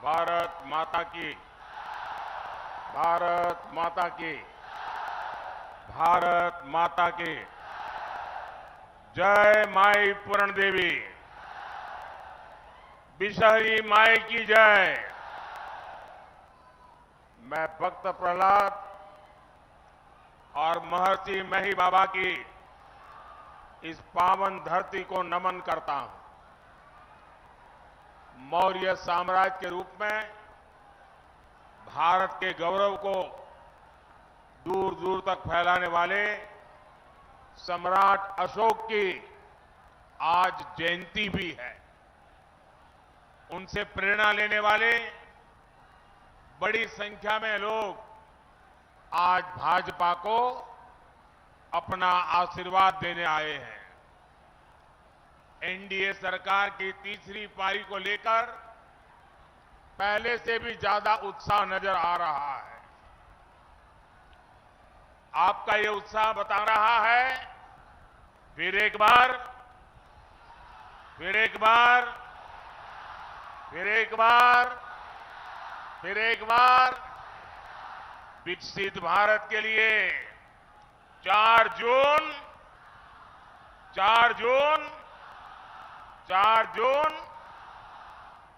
भारत माता की, भारत माता की, भारत माता की। जय माई पूरण देवी, बिषहरी माई की जय। मैं भक्त प्रहलाद और महर्षि मही बाबा की इस पावन धरती को नमन करता हूं। मौर्य साम्राज्य के रूप में भारत के गौरव को दूर दूर तक फैलाने वाले सम्राट अशोक की आज जयंती भी है। उनसे प्रेरणा लेने वाले बड़ी संख्या में लोग आज भाजपा को अपना आशीर्वाद देने आए हैं। एनडीए सरकार की तीसरी पारी को लेकर पहले से भी ज्यादा उत्साह नजर आ रहा है। आपका ये उत्साह बता रहा है, फिर एक बार, फिर एक बार, फिर एक बार, फिर एक बार विकसित भारत के लिए 4 जून, 4 जून, 4 जून।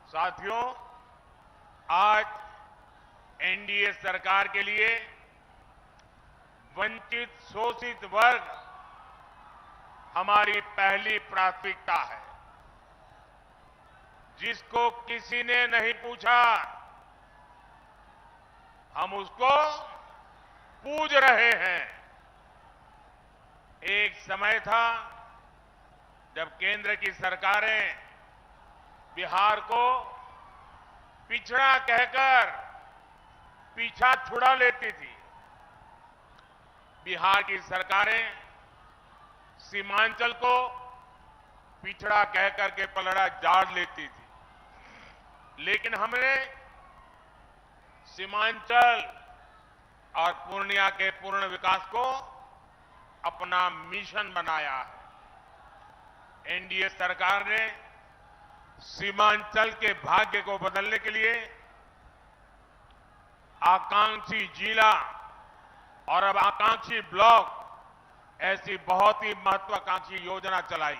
साथियों, आज एनडीए सरकार के लिए वंचित शोषित वर्ग हमारी पहली प्राथमिकता है। जिसको किसी ने नहीं पूछा, हम उसको पूज रहे हैं। एक समय था जब केंद्र की सरकारें बिहार को पिछड़ा कहकर पीछा छुड़ा लेती थी। बिहार की सरकारें सीमांचल को पिछड़ा कहकर के पलड़ा झाड़ लेती थी। लेकिन हमने सीमांचल और पूर्णिया के पूर्ण विकास को अपना मिशन बनाया है। एनडीए सरकार ने सीमांचल के भाग्य को बदलने के लिए आकांक्षी जिला और अब आकांक्षी ब्लॉक ऐसी बहुत ही महत्वाकांक्षी योजना चलाई।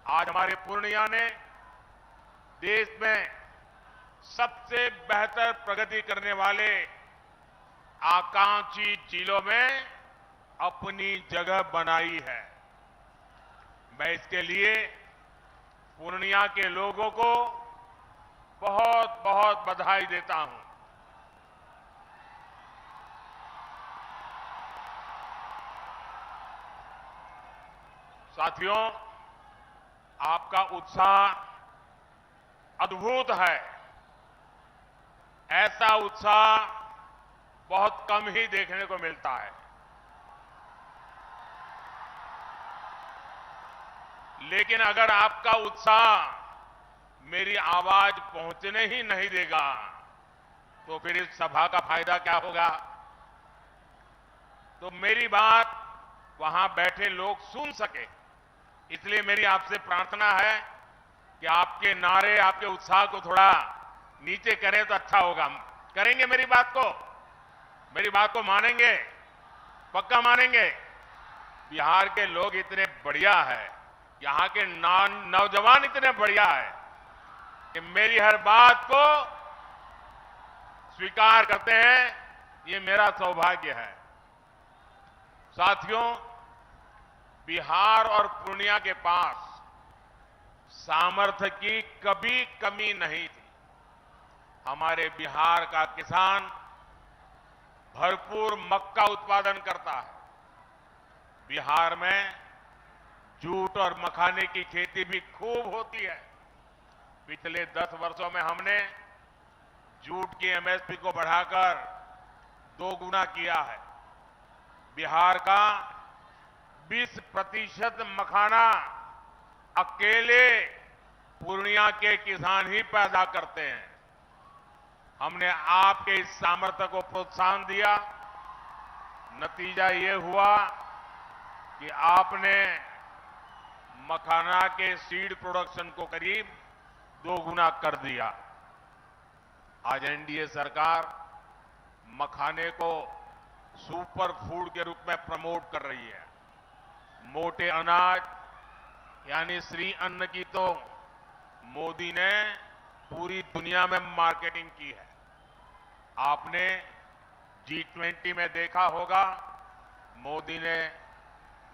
आज हमारे पूर्णिया ने देश में सबसे बेहतर प्रगति करने वाले आकांक्षी जिलों में अपनी जगह बनाई है। मैं इसके लिए पूर्णिया के लोगों को बहुत बहुत बधाई देता हूं। साथियों, आपका उत्साह अद्भुत है। ऐसा उत्साह बहुत कम ही देखने को मिलता है। लेकिन अगर आपका उत्साह मेरी आवाज पहुंचने ही नहीं देगा तो फिर इस सभा का फायदा क्या होगा। तो मेरी बात वहां बैठे लोग सुन सके, इसलिए मेरी आपसे प्रार्थना है कि आपके नारे, आपके उत्साह को थोड़ा नीचे करें तो अच्छा होगा। करेंगे मेरी बात को मानेंगे, पक्का मानेंगे। बिहार के लोग इतने बढ़िया है, यहां के नौजवान इतने बढ़िया है कि मेरी हर बात को स्वीकार करते हैं। ये मेरा सौभाग्य है। साथियों, बिहार और पूर्णिया के पास सामर्थ्य की कभी कमी नहीं थी। हमारे बिहार का किसान भरपूर मक्का उत्पादन करता है। बिहार में जूट और मखाने की खेती भी खूब होती है। पिछले 10 वर्षों में हमने जूट की एमएसपी को बढ़ाकर 2 गुना किया है। बिहार का 20% मखाना अकेले पूर्णिया के किसान ही पैदा करते हैं। हमने आपके इस सामर्थ्य को प्रोत्साहन दिया। नतीजा ये हुआ कि आपने मखाना के सीड प्रोडक्शन को करीब 2 गुना कर दिया। आज एनडीए सरकार मखाने को सुपर फूड के रूप में प्रमोट कर रही है। मोटे अनाज यानी श्री अन्न की तो मोदी ने पूरी दुनिया में मार्केटिंग की है। आपने G20 में देखा होगा, मोदी ने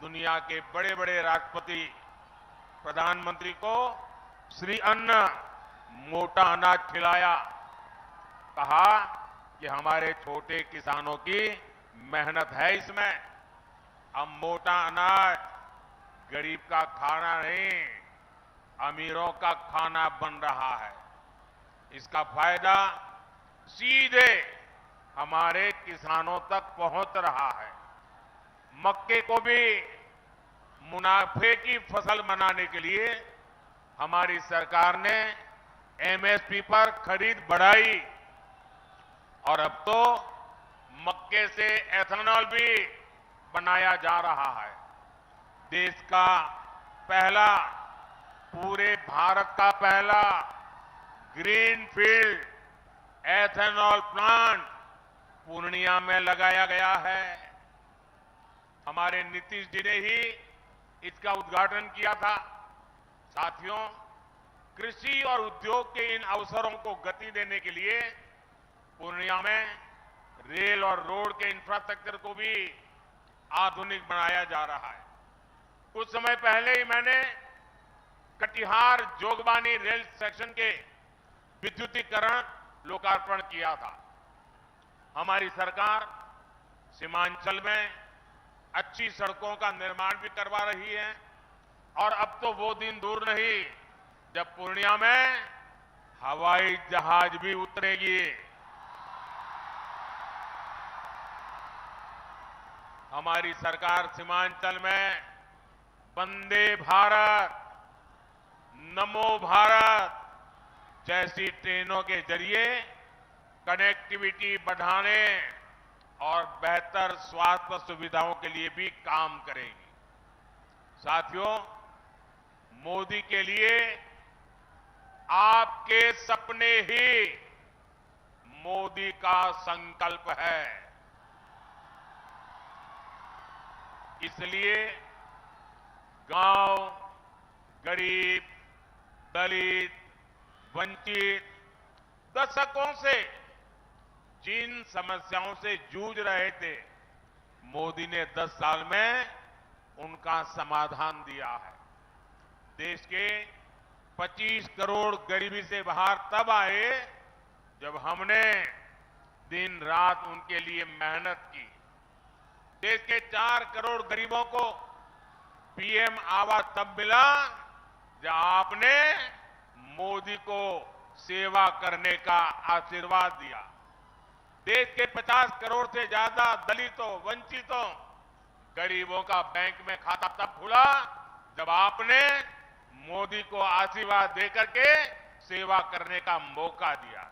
दुनिया के बड़े बड़े राष्ट्रपति, प्रधानमंत्री को श्री अन्न, मोटा अनाज खिलाया। कहा कि हमारे छोटे किसानों की मेहनत है इसमें। अब मोटा अनाज गरीब का खाना नहीं, अमीरों का खाना बन रहा है। इसका फायदा सीधे हमारे किसानों तक पहुंच रहा है। मक्के को भी मुनाफे की फसल बनाने के लिए हमारी सरकार ने एमएसपी पर खरीद बढ़ाई और अब तो मक्के से एथेनॉल भी बनाया जा रहा है। देश का पहला, पूरे भारत का पहला ग्रीनफील्ड एथेनॉल प्लांट पूर्णिया में लगाया गया है। हमारे नीतीश जी ने ही इसका उद्घाटन किया था। साथियों, कृषि और उद्योग के इन अवसरों को गति देने के लिए पूर्णिया में रेल और रोड के इंफ्रास्ट्रक्चर को भी आधुनिक बनाया जा रहा है। कुछ समय पहले ही मैंने कटिहार जोगबानी रेल सेक्शन के विद्युतीकरण लोकार्पण किया था। हमारी सरकार सीमांचल में अच्छी सड़कों का निर्माण भी करवा रही है और अब तो वो दिन दूर नहीं जब पूर्णिया में हवाई जहाज भी उतरेगी। हमारी सरकार सीमांचल में वंदे भारत, नमो भारत जैसी ट्रेनों के जरिए कनेक्टिविटी बढ़ाने और बेहतर स्वास्थ्य सुविधाओं के लिए भी काम करेगी। साथियों, मोदी के लिए आपके सपने ही मोदी का संकल्प है। इसलिए गांव, गरीब, दलित, वंचित दशकों से जिन समस्याओं से जूझ रहे थे, मोदी ने 10 साल में उनका समाधान दिया है। देश के 25 करोड़ गरीबी से बाहर तब आए जब हमने दिन रात उनके लिए मेहनत की। देश के 4 करोड़ गरीबों को पीएम आवास तब मिला जब आपने मोदी को सेवा करने का आशीर्वाद दिया। देश के 50 करोड़ से ज्यादा दलितों, वंचितों, गरीबों का बैंक में खाता तब खुला जब आपने मोदी को आशीर्वाद देकर के सेवा करने का मौका दिया।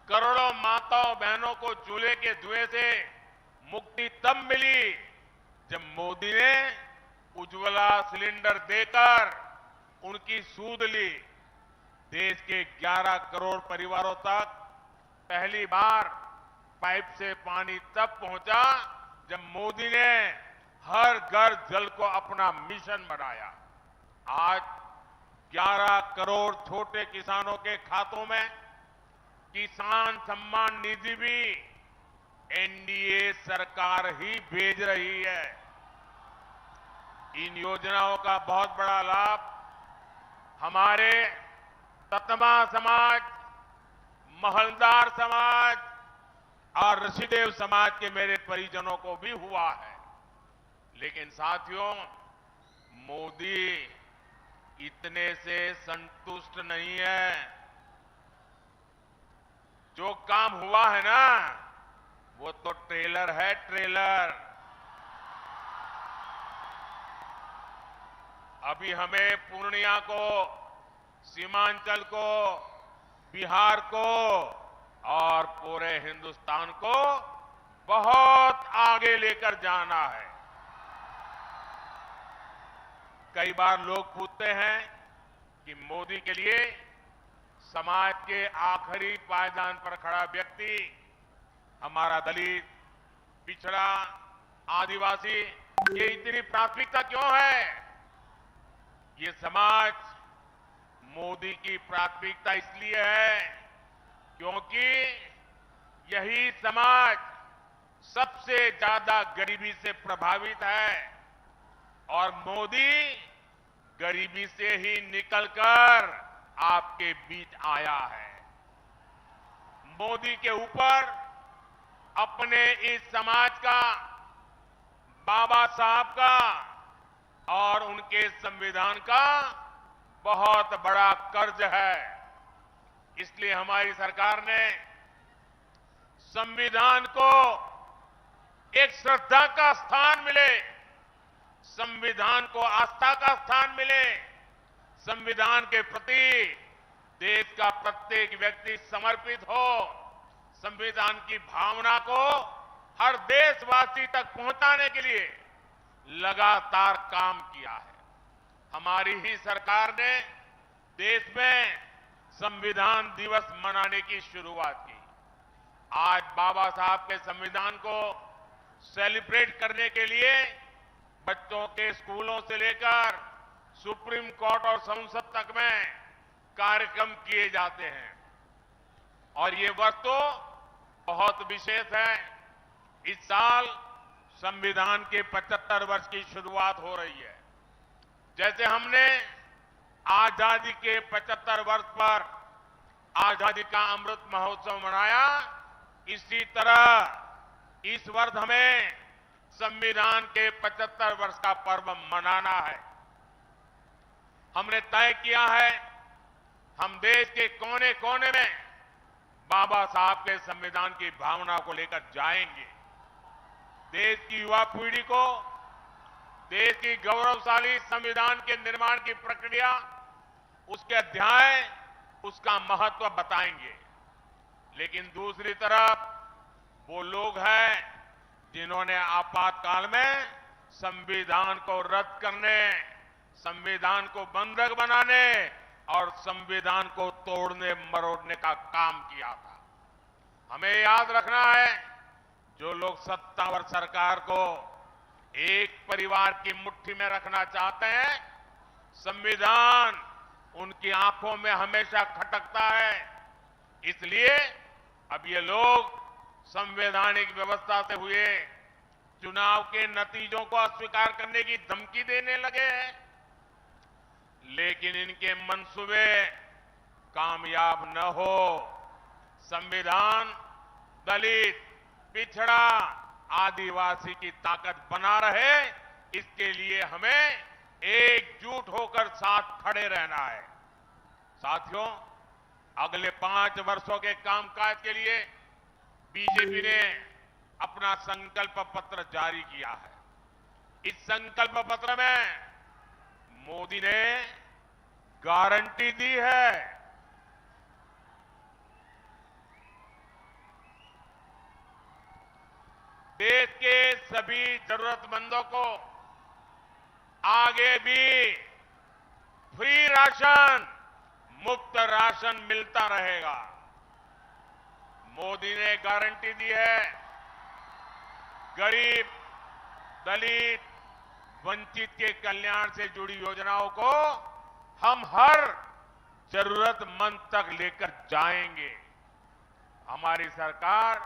करोड़ों माताओं बहनों को चूल्हे के धुएं से मुक्ति तब मिली जब मोदी ने उज्ज्वला सिलेंडर देकर उनकी सूध ली। देश के 11 करोड़ परिवारों तक पहली बार पाइप से पानी तब पहुंचा जब मोदी ने हर घर जल को अपना मिशन बनाया। आज 11 करोड़ छोटे किसानों के खातों में किसान सम्मान निधि भी एनडीए सरकार ही भेज रही है। इन योजनाओं का बहुत बड़ा लाभ हमारे ततमा समाज, महलदार समाज और ऋषिदेव समाज के मेरे परिजनों को भी हुआ है। लेकिन साथियों, मोदी इतने से संतुष्ट नहीं है। जो काम हुआ है ना, वो तो ट्रेलर है, ट्रेलर। अभी हमें पूर्णिया को, सीमांचल को, बिहार को और पूरे हिंदुस्तान को बहुत आगे लेकर जाना है। कई बार लोग पूछते हैं कि मोदी के लिए समाज के आखिरी पायदान पर खड़ा व्यक्ति, हमारा दलित, पिछड़ा, आदिवासी, ये इतनी प्राथमिकता क्यों है? ये समाज मोदी की प्राथमिकता इसलिए है क्योंकि यही समाज सबसे ज्यादा गरीबी से प्रभावित है और मोदी गरीबी से ही निकलकर आपके बीच आया है। मोदी के ऊपर अपने इस समाज का, बाबा साहब का और उनके संविधान का बहुत बड़ा कर्ज है। इसलिए हमारी सरकार ने संविधान को एक श्रद्धा का स्थान मिले, संविधान को आस्था का स्थान मिले, संविधान के प्रति देश का प्रत्येक व्यक्ति समर्पित हो, संविधान की भावना को हर देशवासी तक पहुंचाने के लिए लगातार काम किया है। हमारी ही सरकार ने देश में संविधान दिवस मनाने की शुरुआत की। आज बाबा साहब के संविधान को सेलिब्रेट करने के लिए बच्चों के स्कूलों से लेकर सुप्रीम कोर्ट और संसद तक में कार्यक्रम किए जाते हैं और ये वर्ष तो बहुत विशेष है। इस साल संविधान के 75 वर्ष की शुरुआत हो रही है। जैसे हमने आजादी के 75 वर्ष पर आजादी का अमृत महोत्सव मनाया, इसी तरह इस वर्ष हमें संविधान के 75 वर्ष का पर्व मनाना है। हमने तय किया है हम देश के कोने कोने में बाबा साहब के संविधान की भावना को लेकर जाएंगे। देश की युवा पीढ़ी को देश की गौरवशाली संविधान के निर्माण की प्रक्रिया, उसके अध्याय, उसका महत्व बताएंगे। लेकिन दूसरी तरफ वो लोग हैं जिन्होंने आपातकाल में संविधान को रद्द करने, संविधान को बंधक बनाने और संविधान को तोड़ने मरोड़ने का काम किया था। हमें याद रखना है, जो लोग सत्तावर सरकार को एक परिवार की मुट्ठी में रखना चाहते हैं, संविधान उनकी आंखों में हमेशा खटकता है। इसलिए अब ये लोग संवैधानिक व्यवस्था से हुए चुनाव के नतीजों को अस्वीकार करने की धमकी देने लगे हैं। लेकिन इनके मंसूबे कामयाब न हो। संविधान दलित, पिछड़ा, आदिवासी की ताकत बना रहे, इसके लिए हमें एकजुट होकर साथ खड़े रहना है। साथियों, अगले 5 वर्षों के कामकाज के लिए बीजेपी ने अपना संकल्प पत्र जारी किया है। इस संकल्प पत्र में मोदी ने गारंटी दी है देश के सभी जरूरतमंदों को आगे भी फ्री राशन, मुफ्त राशन मिलता रहेगा। मोदी ने गारंटी दी है गरीब, दलित, वंचित के कल्याण से जुड़ी योजनाओं को हम हर जरूरतमंद तक लेकर जाएंगे। हमारी सरकार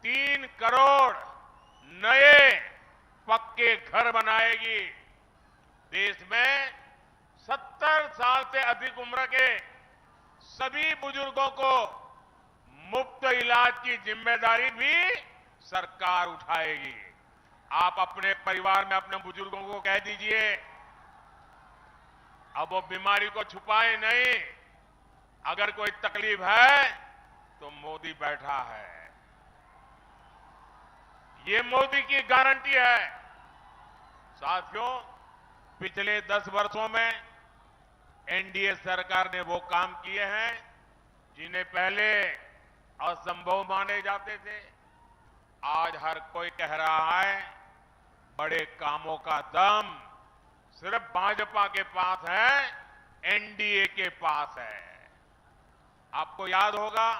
3 करोड़ नए पक्के घर बनाएगी। देश में 70 साल से अधिक उम्र के सभी बुजुर्गों को मुफ्त इलाज की जिम्मेदारी भी सरकार उठाएगी। आप अपने परिवार में अपने बुजुर्गों को कह दीजिए, अब वो बीमारी को छुपाए नहीं, अगर कोई तकलीफ है तो मोदी बैठा है। ये मोदी की गारंटी है। साथियों, पिछले 10 वर्षों में एनडीए सरकार ने वो काम किए हैं जिन्हें पहले असंभव माने जाते थे। आज हर कोई कह रहा है बड़े कामों का दम सिर्फ भाजपा के पास है, एनडीए के पास है। आपको याद होगा,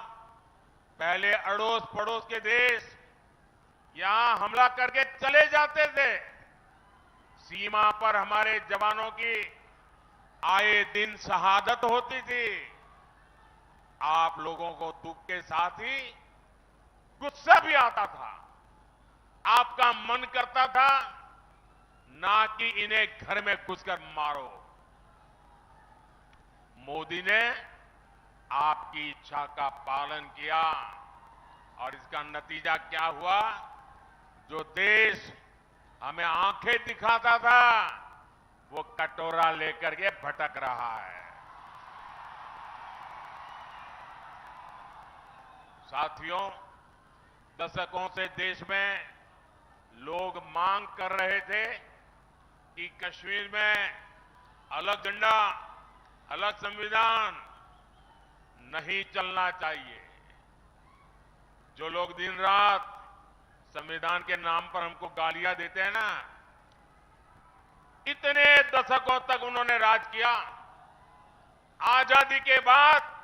पहले अड़ोस पड़ोस के देश यहां हमला करके चले जाते थे। सीमा पर हमारे जवानों की आए दिन शहादत होती थी। आप लोगों को दुख के साथ ही गुस्सा भी आता था। आपका मन करता था ना कि इन्हें घर में घुसकर मारो। मोदी ने आपकी इच्छा का पालन किया और इसका नतीजा क्या हुआ? जो देश हमें आंखें दिखाता था वो कटोरा लेकर के भटक रहा है। साथियों, दशकों से देश में लोग मांग कर रहे थे कि कश्मीर में अलग झंडा, अलग संविधान नहीं चलना चाहिए। जो लोग दिन रात संविधान के नाम पर हमको गालियां देते हैं ना, इतने दशकों तक उन्होंने राज किया। आजादी के बाद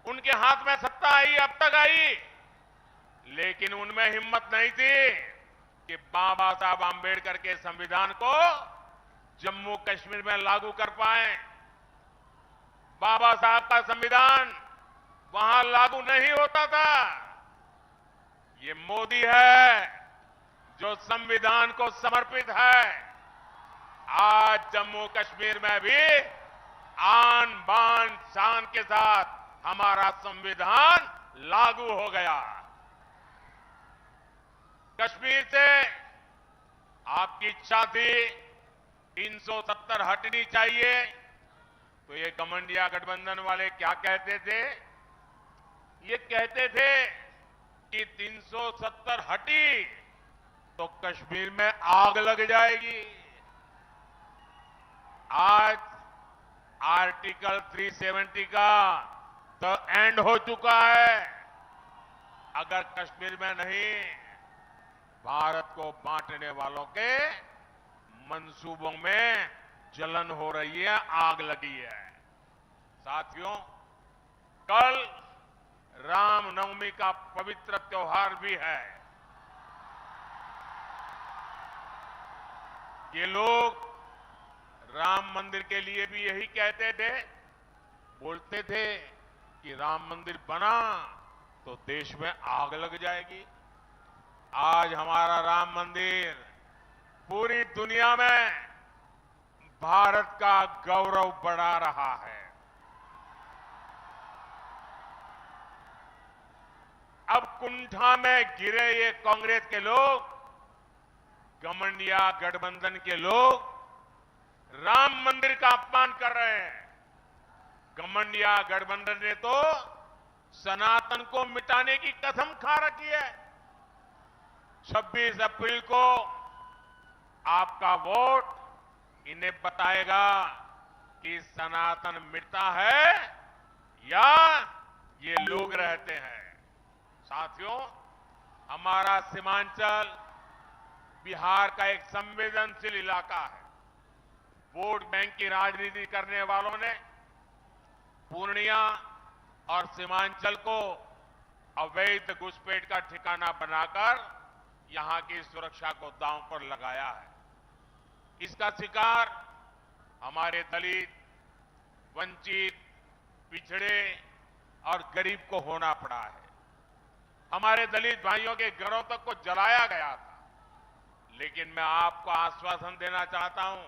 उनके हाथ में सत्ता आई, अब तक आई, लेकिन उनमें हिम्मत नहीं थी कि बाबा साहब आंबेडकर के संविधान को जम्मू कश्मीर में लागू कर पाए। बाबा साहब का संविधान वहां लागू नहीं होता था। ये मोदी है जो संविधान को समर्पित है। आज जम्मू कश्मीर में भी आन बान शान के साथ हमारा संविधान लागू हो गया। कश्मीर से आपकी इच्छा थी 370 हटनी चाहिए, तो ये घमंडिया गठबंधन वाले क्या कहते थे? ये कहते थे कि 370 हटी तो कश्मीर में आग लग जाएगी। आज आर्टिकल 370 का तो एंड हो चुका है। अगर कश्मीर में नहीं, भारत को बांटने वालों के मंसूबों में जलन हो रही है, आग लगी है। साथियों, कल रामनवमी का पवित्र त्योहार भी है। ये लोग राम मंदिर के लिए भी यही कहते थे, बोलते थे कि राम मंदिर बना तो देश में आग लग जाएगी। आज हमारा राम मंदिर पूरी दुनिया में भारत का गौरव बढ़ा रहा है। अब कुंठा में गिरे ये कांग्रेस के लोग, घमंडिया गठबंधन के लोग राम मंदिर का अपमान कर रहे हैं। घमंडिया गठबंधन ने तो सनातन को मिटाने की कसम खा रखी है। 26 अप्रैल को आपका वोट इन्हें बताएगा कि सनातन मिटता है या ये लोग रहते हैं। साथियों, हमारा सीमांचल बिहार का एक संवेदनशील इलाका है। वोट बैंक की राजनीति करने वालों ने पूर्णिया और सीमांचल को अवैध घुसपैठ का ठिकाना बनाकर यहां की सुरक्षा को दांव पर लगाया है। इसका शिकार हमारे दलित, वंचित, पिछड़े और गरीब को होना पड़ा है। हमारे दलित भाइयों के घरों तक को जलाया गया था। लेकिन मैं आपको आश्वासन देना चाहता हूं,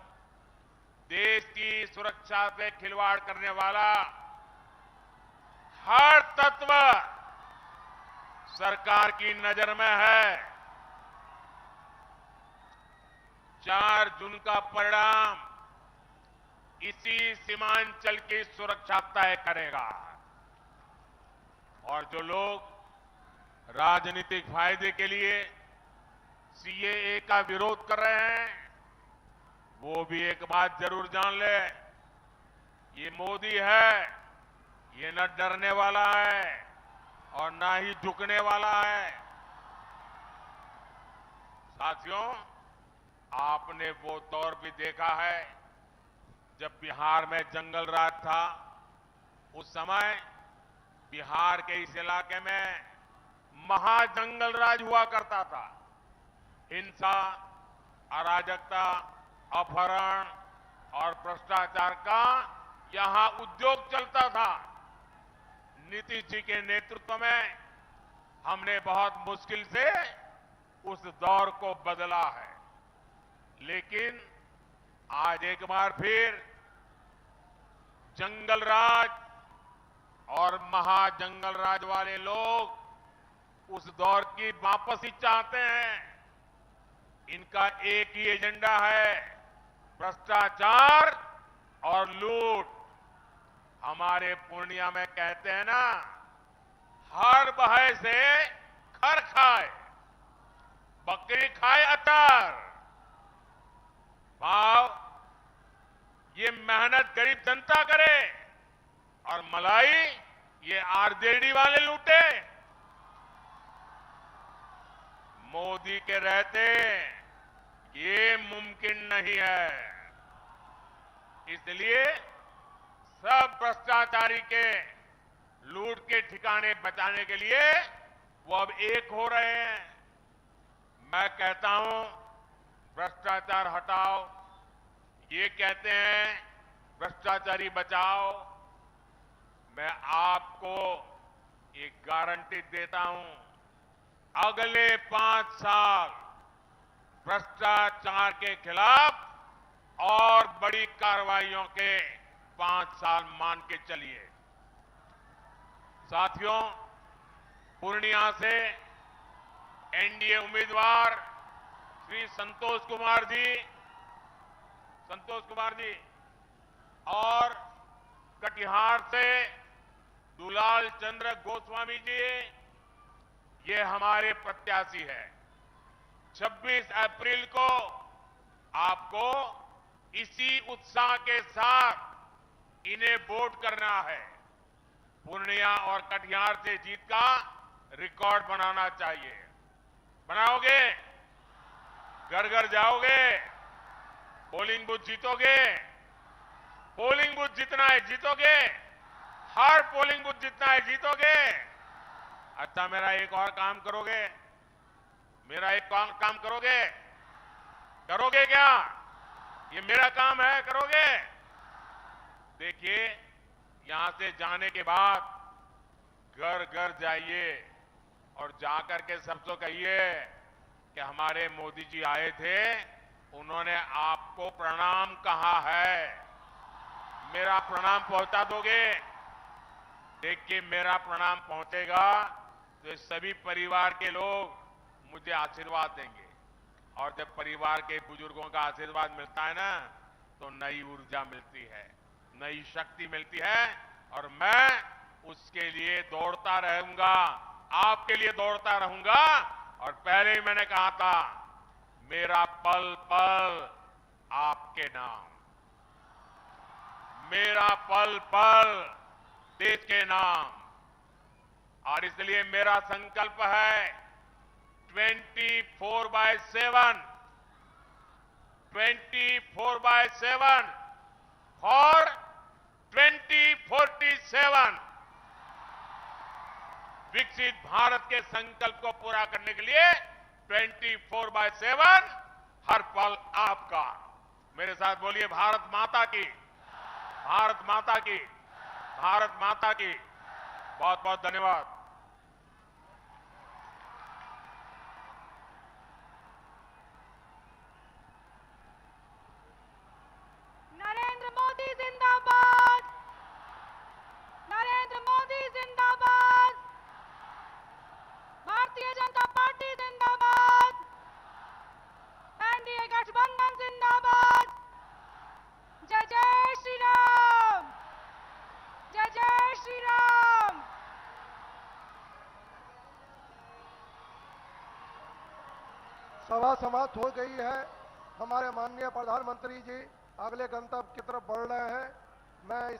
देश की सुरक्षा से खिलवाड़ करने वाला हर तत्व सरकार की नजर में है। 4 जून का परिणाम इसी सीमांचल की सुरक्षा तय करेगा। और जो लोग राजनीतिक फायदे के लिए सीएए का विरोध कर रहे हैं, वो भी एक बात जरूर जान ले, ये मोदी है, ये न डरने वाला है और ना ही झुकने वाला है। साथियों, आपने वो दौर भी देखा है जब बिहार में जंगल राज था। उस समय बिहार के इस इलाके में महाजंगल राज हुआ करता था। हिंसा, अराजकता, अपहरण और भ्रष्टाचार का यहां उद्योग चलता था। नीतीश जी के नेतृत्व में हमने बहुत मुश्किल से उस दौर को बदला है, लेकिन आज एक बार फिर जंगल राज और महाजंगल राज वाले लोग उस दौर की वापसी चाहते हैं। इनका एक ही एजेंडा है, भ्रष्टाचार और लूट। हमारे पूर्णिया में कहते हैं ना, हर बहे से खर खाए, बकरी खाए अचार। भाव ये मेहनत गरीब जनता करे और मलाई ये आरजेडी वाले लूटे। मोदी के रहते ये मुमकिन नहीं है। इसलिए सब भ्रष्टाचारी के लूट के ठिकाने बचाने के लिए वो अब एक हो रहे हैं। मैं कहता हूं, भ्रष्टाचार हटाओ, ये कहते हैं भ्रष्टाचारी बचाओ। मैं आपको एक गारंटी देता हूं, अगले 5 साल भ्रष्टाचार के खिलाफ और बड़ी कार्रवाइयों के 5 साल मान के चलिए। साथियों, पूर्णिया से एनडीए उम्मीदवार श्री संतोष कुमार जी और कटिहार से दुलाल चंद्र गोस्वामी जी, ये हमारे प्रत्याशी है। 26 अप्रैल को आपको इसी उत्साह के साथ इन्हें वोट करना है। पूर्णिया और कटिहार से जीत का रिकॉर्ड बनाना चाहिए। बनाओगे? घर घर जाओगे? पोलिंग बूथ जीतोगे? पोलिंग बूथ जीतना है, जीतोगे? हर पोलिंग बूथ जीतना है, जीतोगे? अच्छा, मेरा एक और काम करोगे? मेरा एक काम करोगे? करोगे क्या? ये मेरा काम है, करोगे? देखिए, यहां से जाने के बाद घर घर जाइए और जाकर के सबसे कहिए कि हमारे मोदी जी आए थे, उन्होंने आपको प्रणाम कहा है। मेरा प्रणाम पहुंचा दोगे? देखिए, मेरा प्रणाम पहुंचेगा तो सभी परिवार के लोग मुझे आशीर्वाद देंगे, और जब परिवार के बुजुर्गों का आशीर्वाद मिलता है ना, तो नई ऊर्जा मिलती है, नई शक्ति मिलती है, और मैं उसके लिए दौड़ता रहूंगा, आपके लिए दौड़ता रहूंगा। और पहले ही मैंने कहा था, मेरा पल पल आपके नाम, मेरा पल पल देश के नाम। और इसलिए मेरा संकल्प है 24/7 फॉर 2047 विकसित भारत के संकल्प को पूरा करने के लिए 24/7 हर पल आपका। मेरे साथ बोलिए, भारत माता की, भारत माता की, भारत माता की। बहुत बहुत धन्यवाद। नरेंद्र मोदी जिंदाबाद, नरेंद्र मोदी जिंदाबाद, भारतीय जनता पार्टी जिंदाबाद, एनडीए गठबंधन जिंदाबाद। जय जय श्री राम, जय जय श्री राम। सभा समाप्त हो गई है। हमारे माननीय प्रधानमंत्री जी अगले गंतव्य की तरफ बढ़ रहे हैं। मैं इस